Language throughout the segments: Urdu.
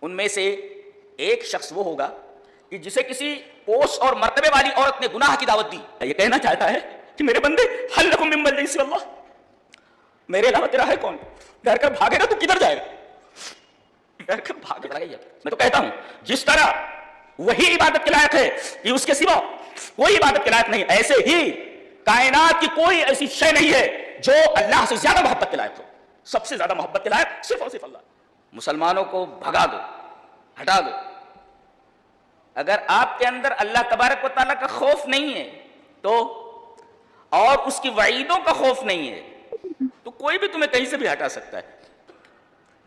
ان میں سے ایک شخص وہ ہوگا کہ جسے کسی پوسٹ اور مرتبے والی عورت نے گناہ کی دعوت دی. یہ کہنا چاہتا ہے کہ میرے بندے حل لکم من ملجأ سوی اللہ، میرے علاوہ تیرا ہے کون؟ ڈر کر بھاگے گا تو کدھر جائے گا؟ ڈر کر بھاگے گا. میں تو کہتا ہوں جس طرح وہی عبادت کے لائق ہے کہ اس کے سوا کوئی عبادت کے لائق نہیں، ایسے ہی کائنات کی کوئی ایسی شے نہیں ہے جو اللہ سے زیادہ محبت کے لائق ہو. سب سے زیادہ محبت کے لائق صرف اور صرف اللہ. مسلمانوں کو بھگا دو، ہٹا دو. اگر آپ کے اندر اللہ تبارک و تعالیٰ کا خوف نہیں ہے تو، اور اس کی وعیدوں کا خوف نہیں ہے تو کوئی بھی تمہیں کہیں سے بھی ہٹا سکتا ہے.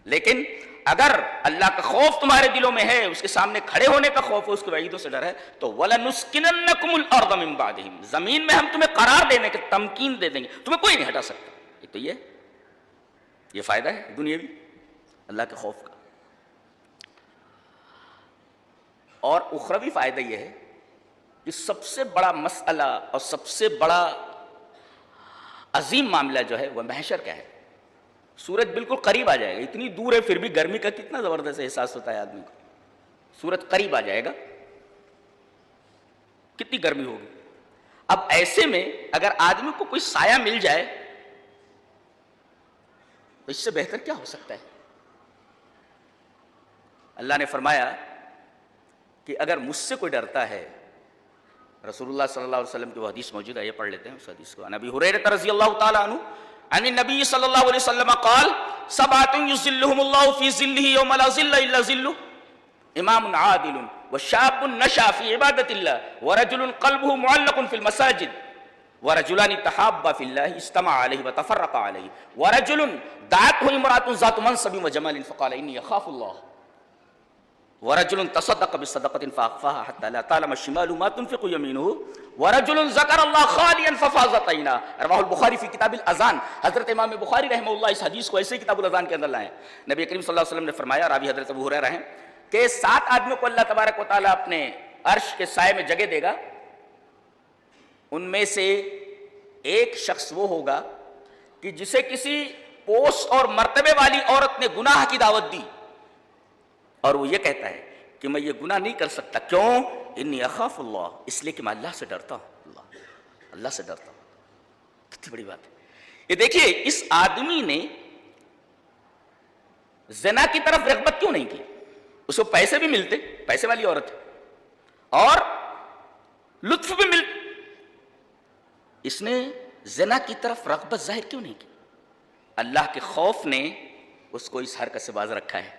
لیکن اگر اللہ کا خوف تمہارے دلوں میں ہے، اس کے سامنے کھڑے ہونے کا خوف ہے، اس کی وعیدوں سے ڈر ہے، تو وَلَنُسْكِنَنَّكُمُ الْأَرْضَ مِن بَعْدِهِمْ، زمین میں ہم تمہیں قرار دینے کے تمکین دے دیں گے، تمہیں کوئی نہیں ہٹا سکتا. ایک تو یہ فائدہ ہے دنیاوی اللہ کے خوف کا. اور اخروی فائدہ یہ ہے کہ سب سے بڑا مسئلہ اور سب سے بڑا عظیم معاملہ جو ہے وہ محشر کا ہے. سورج بالکل قریب آ جائے گا، اتنی دور ہے پھر بھی گرمی کا کتنا زبردست احساس ہوتا ہے آدمی کو. سورج قریب آ جائے گا، کتنی گرمی ہوگی. اب ایسے میں اگر آدمی کو کوئی سایہ مل جائے تو اس سے بہتر کیا ہو سکتا ہے. اللہ نے فرمایا کہ اگر مجھ سے کوئی ڈرتا ہے، رسول اللہ صلی اللہ علیہ وسلم کی وہ حدیث موجود ہے، یہ پڑھ لیتے ہیں اس حدیث کو. عن ابی ہریرہ رضی اللہ تعالی عنہ عن النبی صلی اللہ علیہ وسلم قال سبعۃ یظلهم اللہ فی ظلہ یوم لا ظل الا ظلہ، امام عادل وشاب نشأ فی عبادۃ اللہ ورجل قلبه معلق فی المساجد ورجلان تحابا فی اللہ اجتمعا علیہ وتفرقا علیہ ورجل دعته امرأة ذات منصب وجمال فقال انی اخاف اللہ ورجل تصدق بصدقة فأخفاها حتى لا تعلم الشمال ما تنفق يمينه ورجل ذكر الله خاليا ففاضت عيناه. رواه البخاری فی کتاب الاذان. حضرت امام بخاری رحمہ اللہ اس حدیث کو ایسے کتاب الاذان کے اندر لائے. نبی کریم صلی اللہ علیہ وسلم نے فرمایا، راوی حضرت ابو ہریرہ ہیں، کہ 7 آدمیوں کو اللہ تبارک و تعالیٰ اپنے عرش کے سائے میں جگہ دے گا. ان میں سے ایک شخص وہ ہوگا کہ جسے کسی پوسٹ اور مرتبے والی عورت نے گناہ کی دعوت دی اور وہ یہ کہتا ہے کہ میں یہ گناہ نہیں کر سکتا. کیوں؟ انی اخاف اللہ، اس لیے کہ میں اللہ سے ڈرتا ہوں. اللہ سے ڈرتا ہوں. کتنی بڑی بات ہے یہ. دیکھیے اس آدمی نے زنا کی طرف رغبت کیوں نہیں کی؟ اس کو پیسے بھی ملتے، پیسے والی عورت اور لطف بھی ملتے، اس نے زنا کی طرف رغبت ظاہر کیوں نہیں کی؟ اللہ کے خوف نے اس کو اس حرکت سے باز رکھا ہے.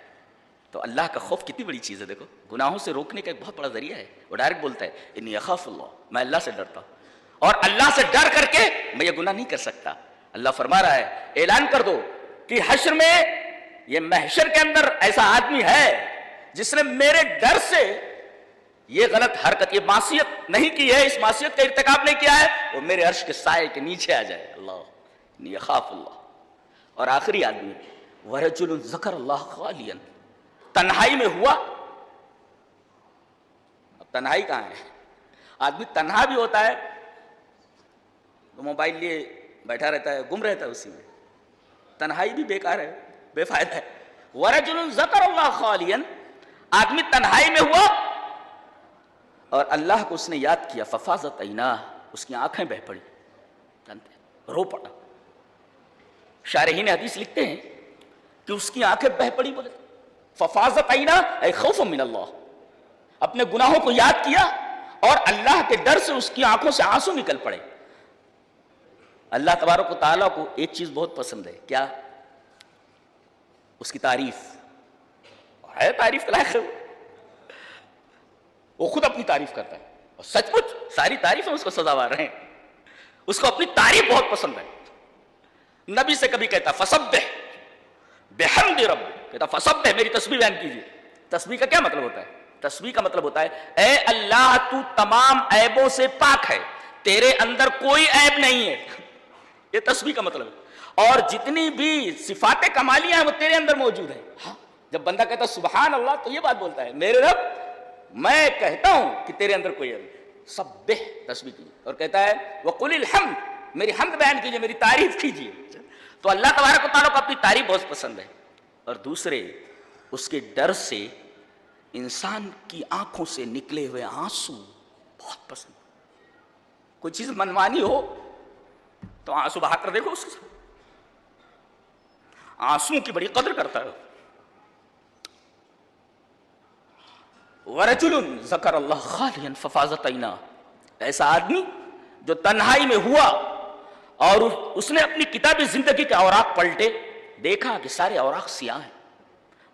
تو اللہ کا خوف کتنی بڑی چیز ہے. دیکھو گناہوں سے روکنے کا ایک بہت بڑا ذریعہ ہے. وہ ڈائریکٹ بولتا ہے انی اخاف اللہ، میں اللہ سے ڈرتا ہوں اور اللہ سے ڈر کر کے میں یہ گناہ نہیں کر سکتا. اللہ فرما رہا ہے اعلان کر دو کہ حشر میں، یہ محشر کے اندر ایسا آدمی ہے جس نے میرے ڈر سے یہ غلط حرکت، یہ معصیت نہیں کی ہے، اس معصیت کا ارتکاب نہیں کیا ہے، وہ میرے عرش کے سائے کے نیچے آ جائے. اللہ انی اخاف اللہ. اور آخری آدمی ورجل ذکر اللہ خالیا، تنہائی میں ہوا. اب تنہائی کہاں ہے؟ آدمی تنہا بھی ہوتا ہے تو موبائل لیے بیٹھا رہتا ہے، گم رہتا ہے اسی میں. تنہائی بھی بیکار ہے، بے فائدہ ہے. ورجل ذکر اللہ خالیا، آدمی تنہائی میں ہوا اور اللہ کو اس نے یاد کیا، ففاضت عیناہ، اس کی آنکھیں بہہ پڑی، رو پڑا. شارحین حدیث لکھتے ہیں کہ اس کی آنکھیں بہہ پڑی، بولے ففاضت عیناہ اے خوف من اللہ، اپنے گناہوں کو یاد کیا اور اللہ کے ڈر سے اس کی آنکھوں سے آنسو نکل پڑے. اللہ تبارک و تعالیٰ کو ایک چیز بہت پسند ہے، کیا؟ اس کی تعریف. ہے تعریف کا لائق ہے، وہ خود اپنی تعریف کرتا ہے اور سچ مچ ساری تعریفیں اس کو سزاوار ہیں. اس کو اپنی تعریف بہت پسند ہے. نبی سے کبھی کہتا فسبح بحمد رب، کہتا فسبح، میری تسبیح بیان کیجیے. تسبیح کا کیا مطلب ہوتا ہے؟ تسبیح کا مطلب ہوتا ہے اے اللہ تو تمام عیبوں سے پاک ہے، تیرے اندر کوئی عیب نہیں ہے. یہ تسبیح کا مطلب ہے. اور جتنی بھی صفات کمالیاں ہیں وہ تیرے اندر موجود ہیں. جب بندہ کہتا سبحان اللہ تو یہ بات بولتا ہے میرے رب میں کہتا ہوں کہ تیرے اندر کوئی عیب نہیں. سبح تسبیح کیجیے. اور کہتا ہے وقل الحمد، میری حمد بیان کیجیے، میری تعریف کیجیے. تو اللہ تبارک و تعالیٰ کو اپنی تعریف بہت پسند ہے. اور دوسرے اس کے ڈر سے انسان کی آنکھوں سے نکلے ہوئے آنسو بہت پسند. کوئی چیز منمانی ہو تو آنسو بہا کر دیکھو اس کے ساتھ. آنسو کی بڑی قدر کرتا ہے. ورجل ذکر اللہ خالیا ففاضت عینا، ایسا آدمی جو تنہائی میں ہوا اور اس نے اپنی کتاب زندگی کے اوراق پلٹے، دیکھا کہ سارے اوراق سیاہ ہیں،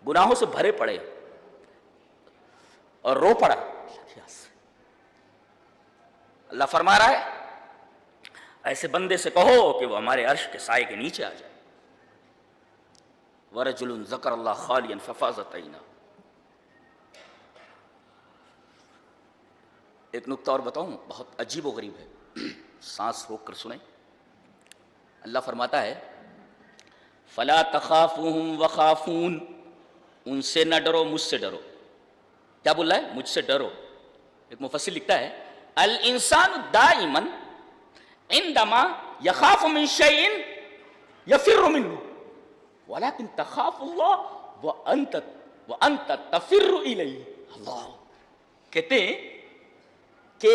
گناہوں سے بھرے پڑے، اور رو پڑا. اللہ فرما رہا ہے ایسے بندے سے کہو کہ وہ ہمارے عرش کے سائے کے نیچے آ جائے. ورجل ذکر اللہ خالیا ففاضت عینا. ایک نکتہ اور بتاؤں، بہت عجیب و غریب ہے، سانس روک کر سنیں. اللہ فرماتا ہے فلا تخافوہم وخافون، ان سے نہ ڈرو مجھ سے ڈرو. کیا بول رہا ہے؟ مجھ سے ڈرو. ایک مفسر لکھتا ہے الانسان دائما عندما یخاف من شیء یفر منہ ولکن تخاف اللہ وانت تفر الیہ. اللہ کہتے ہیں کہ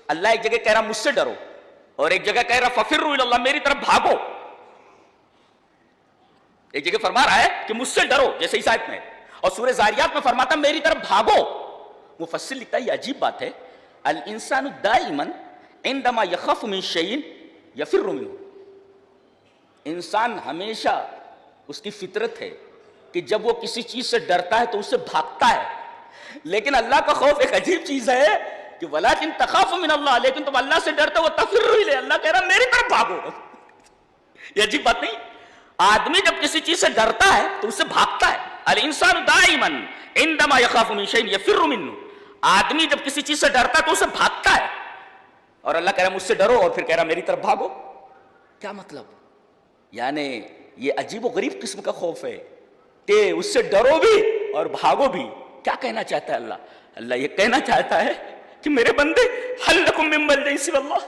اللہ ایک جگہ کہہ رہا مجھ سے ڈرو، اور ایک جگہ کہہ رہا ففروا الی اللہ، میری طرف بھاگو. ایک جگہ فرما رہا ہے کہ مجھ سے ڈرو جیسے اس آیت میں، اور سورہ زاریات میں فرماتا میری طرف بھاگو. مفسر لکھتا ہے یہ عجیب بات ہے، الانسان دائما عندما یخاف من شیء یفر منہ. انسان ہمیشہ اس کی فطرت ہے کہ جب وہ کسی چیز سے ڈرتا ہے تو اس سے بھاگتا ہے. لیکن اللہ کا خوف ایک عجیب چیز ہے کہ ولیکن تخاف من اللہ، لیکن تم اللہ سے ڈرتے ہو تفر الیہ، اللہ کہہ رہا میری طرف بھاگو. یہ عجیب بات نہیں؟ آدمی جب کسی چیز سے ڈرتا ہے تو اس سے بھاگتا ہے. الانسان دائما عندما یخاف من شیء یفر منہ. آدمی جب کسی چیز سے ڈرتا ہے تو اسے بھاگتا ہے، اور اللہ کہہ رہا مجھ سے ڈرو اور پھر کہہ رہا میری طرف بھاگو. کیا مطلب؟ یعنی یہ عجیب و غریب قسم کا خوف ہے کہ اس سے ڈرو بھی اور بھاگو بھی. کیا کہنا چاہتا ہے اللہ؟ اللہ یہ کہنا چاہتا ہے کہ میرے بندے هل لکم من ملجأ سوی اللہ،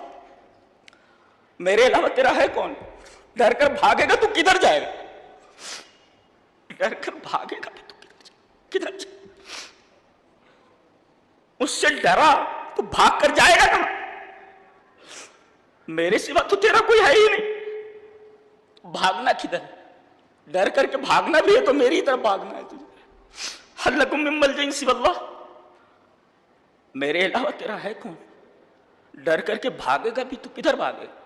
میرے علاوہ تیرا ہے کون؟ ڈر کر بھاگے گا تو کدھر جائے گا؟ ڈر کر بھاگے گا تو کدھر جائے گا؟ اس سے ڈرا تو بھاگ کر جائے گا کہاں؟ میرے سوا تو تیرا کوئی ہے ہی نہیں. بھاگنا کدھر؟ ڈر کر کے بھاگنا بھی ہے تو میری طرف بھاگنا ہے تجھے. هل لکم من ملجأ سوی اللہ، میرے علاوہ تیرا ہے کون؟ ڈر کر کے بھاگے گا بھی تو کدھر بھاگے گا؟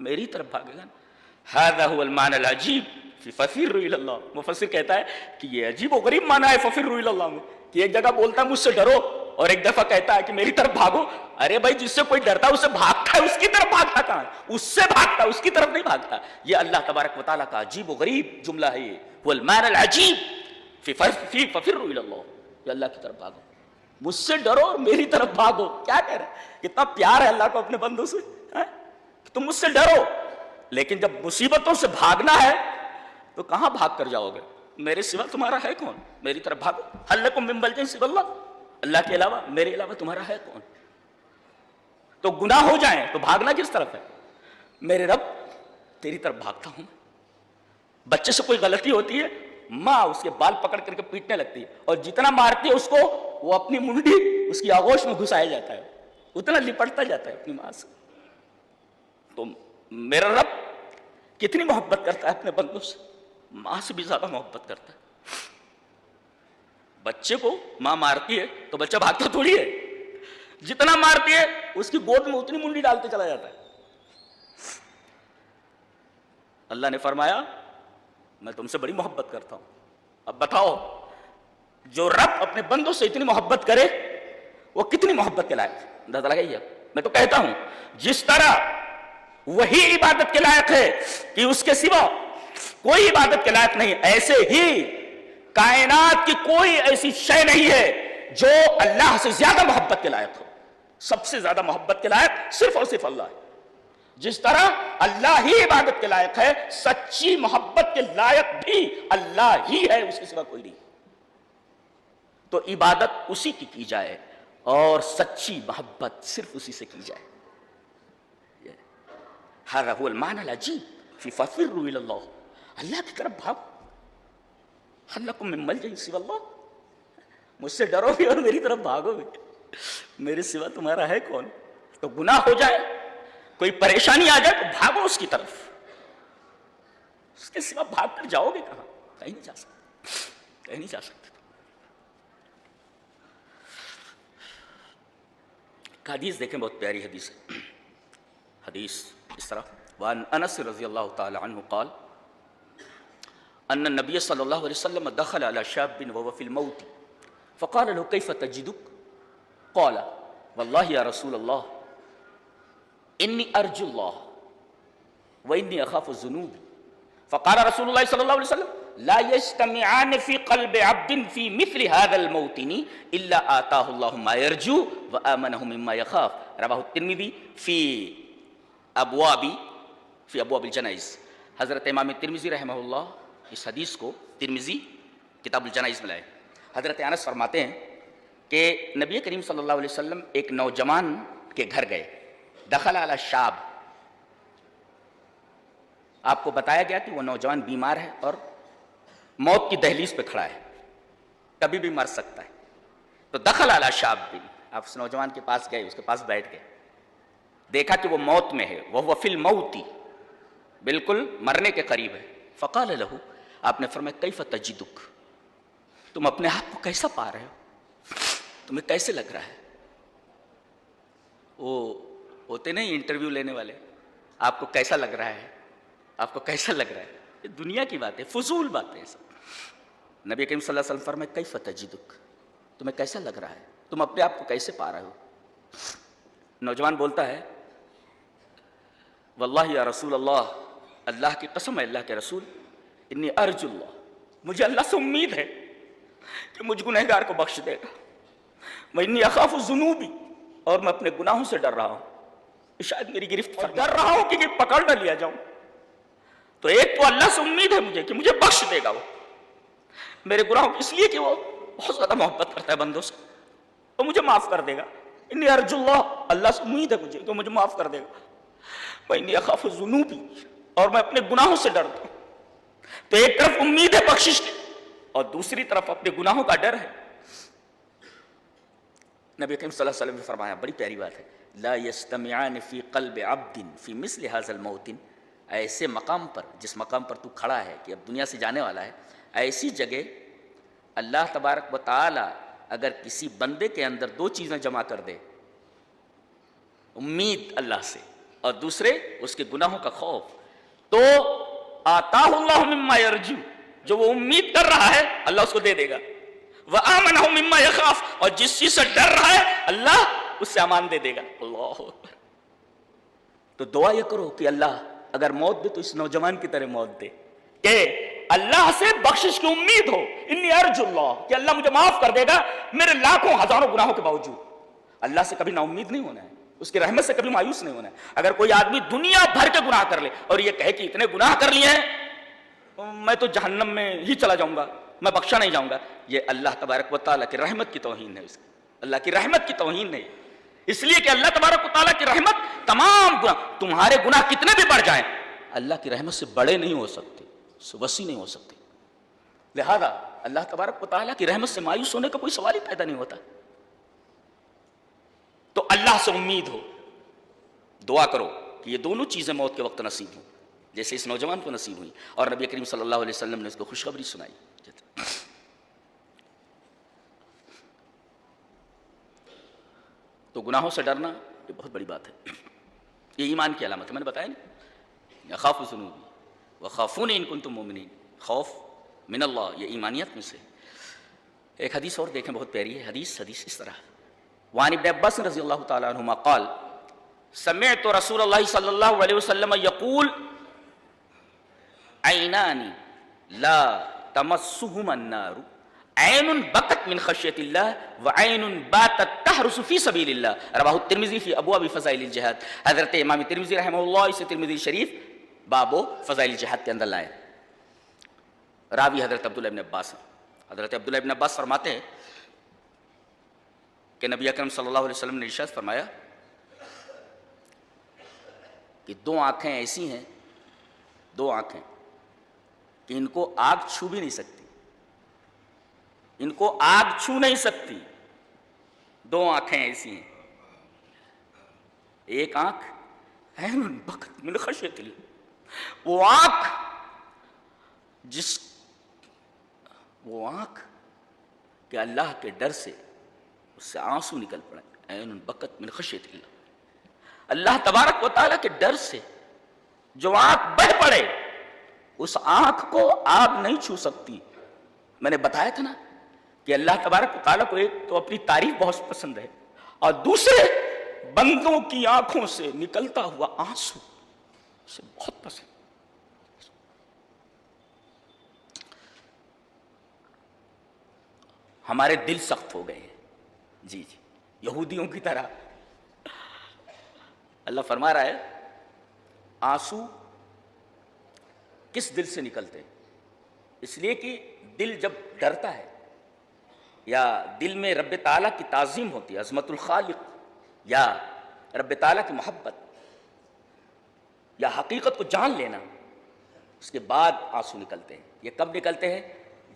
میری طرف بھاگے گا. هذا هو المعنى العجیب فی ففروا الی اللہ. مفسر کہتا ہے کہ یہ عجیب و غریب معنی ہے ففروا الی اللہ میں، کہ ایک جگہ بولتا ہے مجھ سے ڈرو اور ایک دفعہ کہتا ہے کہ میری طرف بھاگو. ارے بھائی جس سے کوئی ڈرتا ہے اس سے بھاگتا ہے، اس کی طرف بھاگتا کہاں ہے؟ اس سے بھاگتا ہے، اس کی طرف نہیں بھاگتا. یہ اللہ تبارک و تعالیٰ کا عجیب و غریب جملہ ہے. یہ هو المعنى العجیب فی ففروا الی اللہ، کہ اللہ کی طرف بھاگو، مجھ سے ڈرو اور میری طرف بھاگو. کیا کہہ رہے ہیں؟ کتنا پیار ہے اللہ کو اپنے بندوں سے. تم مجھ سے ڈرو، لیکن جب مصیبتوں سے بھاگنا ہے تو کہاں بھاگ کر جاؤ گے؟ میرے سوا تمہارا ہے کون؟ میری طرف بھاگو. هل لکم من ملجأ سوی اللہ، اللہ کے علاوہ میرے علاوہ تمہارا ہے کون؟ تو گناہ ہو جائیں تو بھاگنا کس طرف ہے؟ میرے رب تیری طرف بھاگتا ہوں. بچے سے کوئی غلطی ہوتی ہے، ماں اس کے بال پکڑ کر کے پیٹنے لگتی ہے، اور جتنا مارتی ہے اس کو وہ اپنی منڈی اس کی آغوش میں گھسایا جاتا ہے، اتنا لپٹتا جاتا ہے اپنی ماں سے. تو میرا رب کتنی محبت کرتا ہے اپنے بندوں سے، ماں سے بھی زیادہ محبت کرتا ہے. بچے کو ماں مارتی ہے تو بچہ بھاگتا تھوڑی ہے، جتنا مارتی ہے اس کی گود میں اتنی منڈی ڈالتے چلا جاتا ہے. اللہ نے فرمایا میں تم سے بڑی محبت کرتا ہوں. اب بتاؤ جو رب اپنے بندوں سے اتنی محبت کرے وہ کتنی محبت کے لائق؟ اندازہ لگائیے. میں تو کہتا ہوں جس طرح وہی عبادت کے لائق ہے کہ اس کے سوا کوئی عبادت کے لائق نہیں، ایسے ہی کائنات کی کوئی ایسی شے نہیں ہے جو اللہ سے زیادہ محبت کے لائق ہو. سب سے زیادہ محبت کے لائق صرف اور صرف اللہ ہے. جس طرح اللہ ہی عبادت کے لائق ہے، سچی محبت کے لائق بھی اللہ ہی ہے، اس کے سوا کوئی نہیں. تو عبادت اسی کی جائے اور سچی محبت صرف اسی سے کی جائے. هذا هو المعنى العجیب فی ففروا الی اللہ، اللہ کی طرف بھاگو. هل لکم من ملجأ سوی اللہ، مجھ سے ڈرو بھی اور میری طرف بھاگو بھی. میرے سوا تمہارا ہے کون؟ تو گناہ ہو جائے، کوئی پریشانی آ جائے تو بھاگو اس کی طرف. اس کے سوا بھاگ کر جاؤ گے کہاں؟ کہیں نہیں جا سکتے، کہیں نہیں جا سکتے. حدیث دیکھیں، بہت پیاری حدیث ہے. حدیث اس طرح: وعن انس رضی اللہ تعالی عنہ قال ان النبی صلی اللہ علیہ وسلم دخل على شاب وهو في الموت فقال له كيف تجدك؟ قال والله يا رسول الله اني ارجو الله واني اخاف الذنوب. فقال رسول الله صلى الله عليه وسلم لا يجتمعان في قلب عبد في مثل هذا الموطن الا آتاه الله ما يرجو وآمنه مما يخاف. رواه الترمذي في ابواب الجنائز. حضرت امام ترمذی رحمہ اللہ اس حدیث کو ترمذی کتاب الجنائز میں لائے. حضرت انس فرماتے ہیں کہ نبی کریم صلی اللہ علیہ وسلم ایک نوجوان کے گھر گئے. دخل علی شاب، آپ کو بتایا گیا کہ وہ نوجوان بیمار ہے اور موت کی دہلیز پہ کھڑا ہے، کبھی بھی مر سکتا ہے. تو دخل علی شاب، آپ اس نوجوان کے پاس گئے، اس کے پاس بیٹھ گئے، دیکھا کہ وہ موت میں ہے. وہ فی الموت، بالکل مرنے کے قریب ہے. فقال له، آپ نے فرمایا کیف تجدک؟ تم اپنے آپ کو کیسا پا رہے ہو؟ تمہیں کیسے لگ رہا ہے؟ وہ ہوتے نہیں انٹرویو لینے والے، آپ کو کیسا لگ رہا ہے، آپ کو کیسا لگ رہا ہے؟ یہ دنیا کی بات ہے، فضول باتیں سب. نبی کریم صلی اللہ علیہ وسلم فرمایا کیف تجدک؟ تمہیں کیسا لگ رہا ہے، تم اپنے آپ کو کیسے پا رہے ہو؟ نوجوان بولتا ہے واللہ یا رسول اللہ، اللہ کی قسم ہے اللہ کے رسول، انی ارجو اللہ، مجھے اللہ سے امید ہے کہ مجھ گنہگار کو بخش دے گا. وانی اخاف الذنوب، اور میں اپنے گناہوں سے ڈر رہا ہوں، شاید میری گرفت ڈر رہا ہوں کہ پکڑ نہ لیا جاؤں. تو ایک تو اللہ سے امید ہے مجھے کہ مجھے بخش دے گا وہ میرے گناہوں، اس لیے کہ وہ بہت زیادہ محبت کرتا ہے بندوں سے، تو مجھے معاف کر دے گا. انی ارجو اللہ، اللہ سے امید ہے مجھے کہ مجھے معاف کر دے گا. وانی اخاف الذنوب، اور میں اپنے گناہوں سے ڈرتا ہوں. تو ایک طرف امید ہے بخشش کی اور دوسری طرف اپنے گناہوں کا ڈر ہے. نبی کریم صلی اللہ علیہ وسلم نے فرمایا، بڑی پیاری بات ہے، لا یجتمعان فی قلب عبد فی مثل هذا الموطن. ایسے مقام پر، جس مقام پر تو کھڑا ہے کہ اب دنیا سے جانے والا ہے، ایسی جگہ اللہ تبارک و تعالی اگر کسی بندے کے اندر دو چیزیں جمع کر دے، امید اللہ سے اور دوسرے اس کے گناہوں کا خوف، تو آتاہ اللہ مما یرجو، جو وہ امید کر رہا ہے اللہ اس کو دے دے گا. وآمنہ مما یخاف، اور جس چیز سے ڈر رہا ہے اللہ اس سے امان دے دے گا. اللہ اکبر. تو دعا یہ کرو کہ اللہ اگر موت دے تو اس نوجوان کی طرح موت دے، کہ اللہ سے بخشش کی امید ہو. انی ارجو اللہ، کہ اللہ مجھے معاف کر دے گا میرے لاکھوں ہزاروں گناہوں کے باوجود. اللہ سے کبھی نا امید نہیں ہونا ہے، اس کی رحمت سے کبھی مایوس نہیں ہونا ہے. اگر کوئی آدمی دنیا بھر کے گناہ کر لے اور یہ کہے کہ اتنے گناہ کر لیے ہیں میں تو جہنم میں ہی چلا جاؤں گا، میں بخشا نہیں جاؤں گا، یہ اللہ تبارک و تعالیٰ کی رحمت کی توہین ہے. اس کی اللہ کی رحمت کی توہین ہے. اس لیے کہ اللہ تبارک و تعالیٰ کی رحمت تمام گناہ، تمہارے گناہ کتنے بھی بڑھ جائیں، اللہ کی رحمت سے بڑے نہیں ہو سکتے، وسیع نہیں ہو سکتے. لہذا اللہ تبارک و تعالیٰ کی رحمت سے مایوس ہونے کا کوئی سوال ہی پیدا نہیں ہوتا. تو اللہ سے امید ہو، دعا کرو کہ یہ دونوں چیزیں موت کے وقت نصیب ہوں، جیسے اس نوجوان کو نصیب ہوئی اور نبی کریم صلی اللہ علیہ وسلم نے اس کو خوشخبری سنائی. تو گناہوں سے ڈرنا یہ بہت بڑی بات ہے، یہ ایمان کی علامت ہے. میں نے بتایا نا، اخاف الذنوب وخافون ان کنتم مؤمنین، خوف من اللہ یہ ایمانیت میں سے. ایک حدیث اور دیکھیں، بہت پیاری ہے حدیث اس طرح: وعن ابن عباس رضی اللہ تعالی عنہما قال سمعت رسول اللہ صلی اللہ علیہ وسلم یقول عینان لا تمسہما النار، عین بکت من خشیت اللہ وعین باتت تحرس فی سبیل اللہ. رواہ الترمذی فی ابواب فضائل الجہاد. حضرت امام ترمذی رحمہ اللہ اسے ترمذی شریف بابو فضائل الجہاد کے اندر لائے. راوی حضرت عبداللہ ابن عباس. حضرت عبداللہ ابن عباس فرماتے ہیں کہ نبی اکرم صلی اللہ علیہ وسلم نے ارشاد فرمایا کہ دو آنکھیں ایسی ہیں، دو آنکھیں کہ ان کو آگ چھو بھی نہیں سکتی. ان کو آگ چھو نہیں سکتی. دو آنکھیں ایسی ہیں. ایک آنکھ عین بکت من خشیت اللہ، وہ آنکھ کہ اللہ کے ڈر سے اس سے آنسو نکل پڑے. عین بکت من خشیت اللہ، اللہ تبارک و تعالیٰ کے ڈر سے جو آنکھ بہہ پڑے، اس آنکھ کو آگ نہیں چھو سکتی. میں نے بتایا تھا نا کہ اللہ تبارک و تعالیٰ کو ایک تو اپنی تعریف بہت پسند ہے، اور دوسرے بندوں کی آنکھوں سے نکلتا ہوا آنسو اسے بہت پسند. ہمارے دل سخت ہو گئے ہیں جی یہودیوں کی طرح. اللہ فرما رہا ہے آنسو کس دل سے نکلتے ہیں؟ اس لیے کہ دل جب ڈرتا ہے یا دل میں رب تعالیٰ کی تعظیم ہوتی ہے، عظمت الخالق یا رب تعالیٰ کی محبت یا حقیقت کو جان لینا، اس کے بعد آنسو نکلتے ہیں. یہ کب نکلتے ہیں؟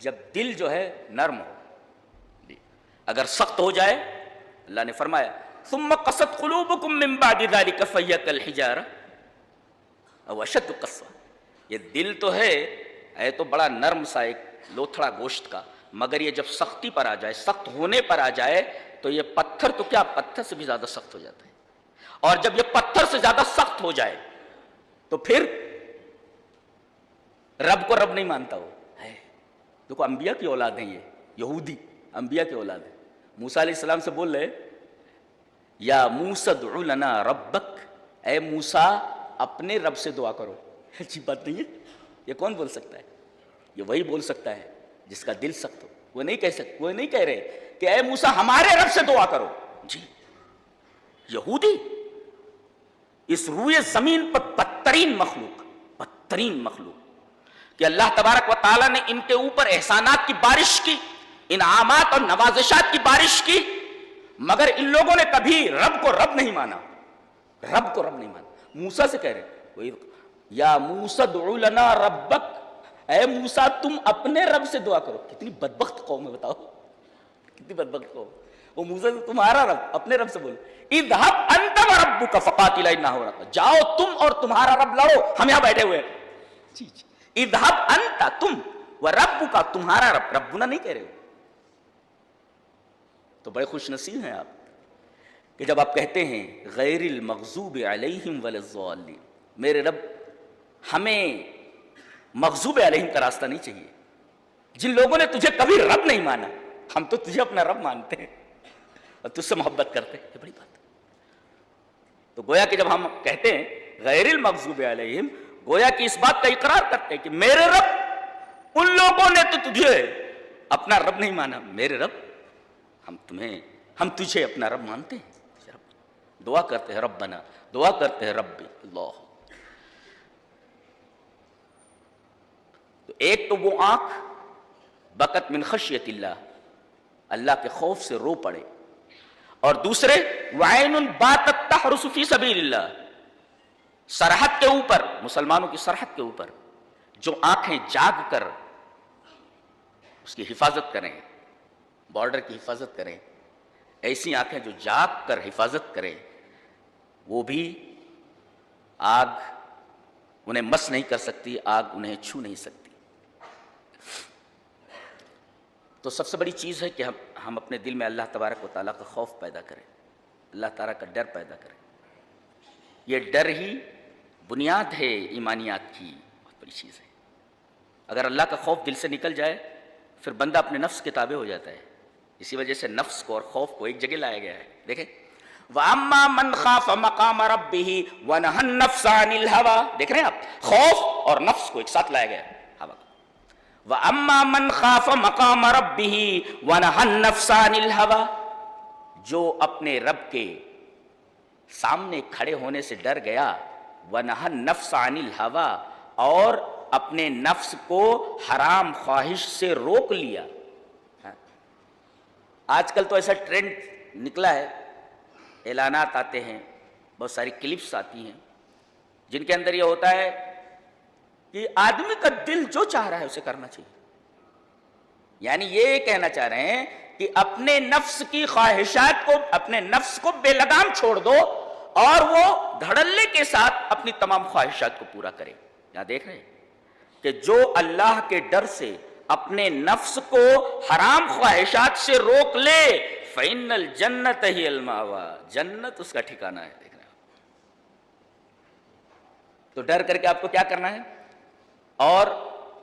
جب دل جو ہے نرم ہو. اگر سخت ہو جائے، اللہ نے فرمایا ثم قست قلوبکم من بعد ذلک فہی کالحجارہ او اشد قسوہ. یہ دل تو ہے تو بڑا نرم سا ایک لوتھڑا گوشت کا، مگر یہ جب سختی پر آ جائے، سخت ہونے پر آ جائے تو یہ پتھر تو کیا، پتھر سے بھی زیادہ سخت ہو جاتا ہے. اور جب یہ پتھر سے زیادہ سخت ہو جائے تو پھر رب کو رب نہیں مانتا. وہ ہے دیکھو انبیاء کی اولاد ہیں، یہ یہودی انبیاء کی اولاد ہیں. موسیٰ علیہ السلام سے بول رہے یا موسیٰ ادع لنا ربک، اے موسیٰ اپنے رب سے دعا کرو. اچھی بات نہیں ہے؟ یہ کون بول سکتا ہے؟ یہ وہی بول سکتا ہے جس کا دل سخت ہو. وہ نہیں کہہ سکتے، وہ نہیں کہہ رہے کہ اے موسیٰ ہمارے رب سے دعا کرو. جی یہودی اس روئے زمین پر بدترین مخلوق کہ اللہ تبارک و تعالیٰ نے ان کے اوپر احسانات کی بارش کی، انعامات اور نوازشات کی بارش کی، مگر ان لوگوں نے کبھی رب کو رب نہیں مانا. موسیٰ سے کہہ رہے یا موسیٰ ادع لنا ربک، اے موسیٰ تم اپنے رب سے دعا کرو. کتنی بدبخت قوم ہے، بتاؤ کتنی بدبخت قوم. وہ موسیٰ تمہارا رب اپنے رب سے بولے اذهب انت وربک فقاتلا انا هنا قاعدون، جاؤ تم اور تمہارا رب لڑو، ہم یہاں بیٹھے ہوئے ہیں. اذهب انت، تم، وربک تمہارا رب، ربنا نہیں کہہ رہے ہو. تو بڑے خوش نصیب ہیں آپ کہ جب آپ کہتے ہیں غیر المغضوب علیہم ولا الضالین، میرے رب ہمیں مغضوب علیہم کا راستہ نہیں چاہیے. جن لوگوں نے تجھے کبھی رب نہیں مانا، ہم تو تجھے اپنا رب مانتے ہیں اور تجھ سے محبت کرتے ہیں. یہ بڑی بات ہے. تو گویا کہ جب ہم کہتے ہیں غیر المغضوب علیہم، گویا کہ اس بات کا اقرار کرتے ہیں کہ میرے رب ان لوگوں نے تو تجھے اپنا رب نہیں مانا، میرے رب ہم تجھے اپنا رب مانتے ہیں. دعا کرتے ہیں ربنا، دعا کرتے ہیں ربی اللہ. تو ایک تو وہ آنکھ بکت من خشیت اللہ، اللہ کے خوف سے رو پڑے، اور دوسرے وعین باتت تحرس فی سبیل اللہ، سرحد کے اوپر، مسلمانوں کی سرحد کے اوپر جو آنکھیں جاگ کر اس کی حفاظت کریں، بارڈر کی حفاظت کریں، ایسی آنکھیں جو جاگ کر حفاظت کریں، وہ بھی آگ انہیں مس نہیں کر سکتی، آگ انہیں چھو نہیں سکتی. تو سب سے بڑی چیز ہے کہ ہم اپنے دل میں اللہ تبارک و تعالیٰ کا خوف پیدا کریں، اللہ تعالیٰ کا ڈر پیدا کریں. یہ ڈر ہی بنیاد ہے ایمانیات کی، بہت بڑی چیز ہے. اگر اللہ کا خوف دل سے نکل جائے پھر بندہ اپنے نفس کے تابع ہو جاتا ہے. اسی وجہ سے نفس کو اور خوف کو ایک جگہ لایا گیا ہے. دیکھیں وَأَمَّا مَنْ خَافَ مَقَامَ رَبِّهِ وَنَهَى النَّفْسَ عَنِ الْهَوَىٰ، دیکھ رہے ہیں آپ، خوف اور نفس کو ایک ساتھ لایا گیا ہے. وَأَمَّا مَنْ خَافَ مَقَامَ رَبِّهِ وَنَهَى النَّفْسَ عَنِ الْهَوَىٰ، جو اپنے رب کے سامنے کھڑے ہونے سے ڈر گیا، وَنَهَى النَّفْسَ عَنِ الْهَوَىٰ، اور اپنے نفس کو حرام خواہش سے روک لیا. آج کل تو ایسا ٹرینڈ نکلا ہے، اعلانات آتے ہیں، بہت ساری کلپس آتی ہیں جن کے اندر یہ ہوتا ہے کہ آدمی کا دل جو چاہ رہا ہے اسے کرنا چاہیے. یعنی یہ کہنا چاہ رہے ہیں کہ اپنے نفس کی خواہشات کو، اپنے نفس کو بے لگام چھوڑ دو اور وہ دھڑلے کے ساتھ اپنی تمام خواہشات کو پورا کرے۔ یہاں دیکھ رہے ہیں کہ جو اللہ کے ڈر سے اپنے نفس کو حرام خواہشات سے روک لے، فَإِنَّ الْجَنَّةَ هِيَ الْمَأْوَىٰ، جنت اس کا ٹھکانہ ہے۔ دیکھ رہے ہیں، تو ڈر کر کے آپ کو کیا کرنا ہے؟ اور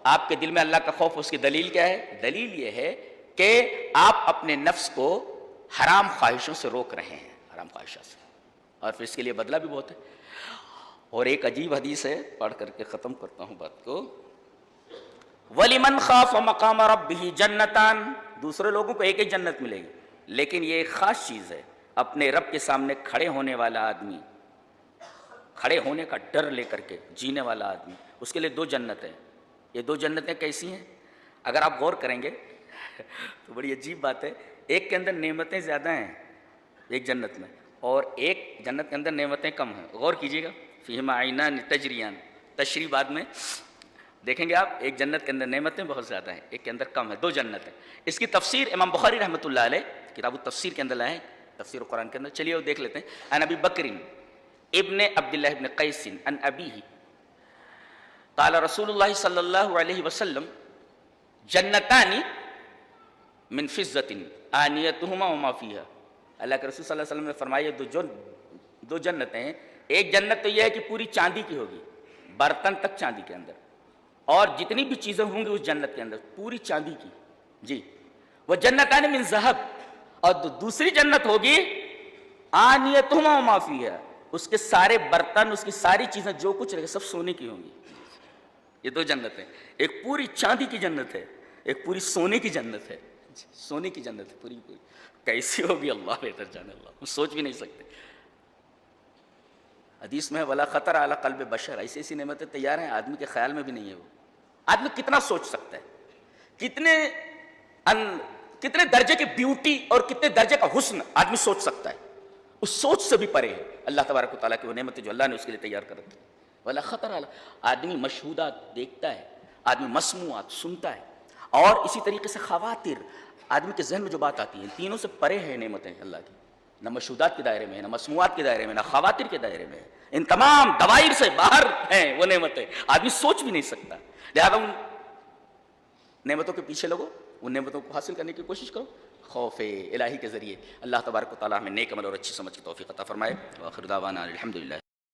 آپ کے دل میں اللہ کا خوف، اس کی دلیل کیا ہے؟ دلیل یہ ہے کہ آپ اپنے نفس کو حرام خواہشوں سے روک رہے ہیں، حرام خواہشات سے، اور پھر اس کے لیے بدلہ بھی بہت ہے۔ اور ایک عجیب حدیث ہے، پڑھ کر کے ختم کرتا ہوں بات کو۔ وَلِمَنْ خَافَ مَقَامَ رَبِّهِ جَنَّتَانِ، دوسرے لوگوں کو ایک ایک جنت ملے گی، لیکن یہ ایک خاص چیز ہے، اپنے رب کے سامنے کھڑے ہونے والا آدمی، کھڑے ہونے کا ڈر لے کر کے جینے والا آدمی، اس کے لیے دو جنتیں۔ یہ دو جنتیں کیسی ہیں؟ اگر آپ غور کریں گے تو بڑی عجیب بات ہے، ایک کے اندر نعمتیں زیادہ ہیں ایک جنت میں، اور ایک جنت کے اندر نعمتیں کم ہیں۔ غور کیجئے گا، فیہما عینان تجریان، تشریح بعد میں دیکھیں گے آپ، ایک جنت کے اندر نعمتیں بہت زیادہ ہیں، ایک کے اندر کم ہے، دو جنتیں۔ اس کی تفسیر امام بخاری رحمۃ اللہ علیہ کتاب التفسیر کے اندر لائے ہیں، تفسیر قرآن کے اندر۔ چلیے وہ دیکھ لیتے ہیں۔ عن ابی بکر ابن عبداللہ ابن قیس عن ابیہ قال رسول اللہ صلی اللہ علیہ وسلم جنتان من فضۃ آنیتہما وما فیہا، اللہ کے رسول صلی اللہ علیہ وسلم نے فرمایا دو جنتیں ہیں۔ ایک جنت تو یہ ہے کہ پوری چاندی کی ہوگی، برتن تک چاندی کے اندر، اور جتنی بھی چیزیں ہوں گی اس جنت کے اندر پوری چاندی کی، جی۔ وہ جنتان من ذہب، اور دوسری جنت ہوگی آنیتہما وما فیہا، اس کے سارے برتن، اس کی ساری چیزیں جو کچھ رہے سب سونے کی ہوں گی۔ یہ دو جنت ہیں، ایک پوری چاندی کی جنت ہے، ایک پوری سونے کی جنت ہے، سونے کی جنت ہے پوری۔ کیسی ہوگی اللہ بہتر جانے، اللہ ہم سوچ بھی نہیں سکتے۔ حدیث میں ولا خطر علی قلب بشر، ایسی ایسی نعمتیں تیار ہیں آدمی کے خیال میں بھی نہیں ہے۔ وہ آدمی کتنا سوچ سکتا ہے، کتنے درجے کی بیوٹی اور کتنے درجے کا حسن آدمی سوچ سکتا ہے، اس سوچ سے بھی پرے ہے اللہ تبارک و تعالیٰ کی وہ نعمتیں جو اللہ نے اس کے لیے تیار کر رکھی۔ ولا خطر علی، آدمی مشہودات دیکھتا ہے، آدمی مسموعات سنتا ہے، اور اسی طریقے سے خواتر، آدمی کے ذہن میں جو بات آتی ہے، تینوں سے پرے ہے نعمتیں اللہ کی، نہ مشہودات کے دائرے میں ہے، نہ مسموعات کے دائرے میں، نہ خواتر کے دائرے میں ہے، ان تمام دوائر سے باہر ہیں وہ نعمتیں، آدمی سوچ بھی نہیں سکتا۔ لہذا ان نعمتوں کے پیچھے لگو، ان نعمتوں کو حاصل کرنے کی کوشش کرو، خوف الہی کے ذریعے۔ اللہ تبارک و تعالیٰ ہمیں نیک عمل اور اچھی سمجھ کی توفیق عطا فرمائے۔ وآخر دعوانا الحمدللہ۔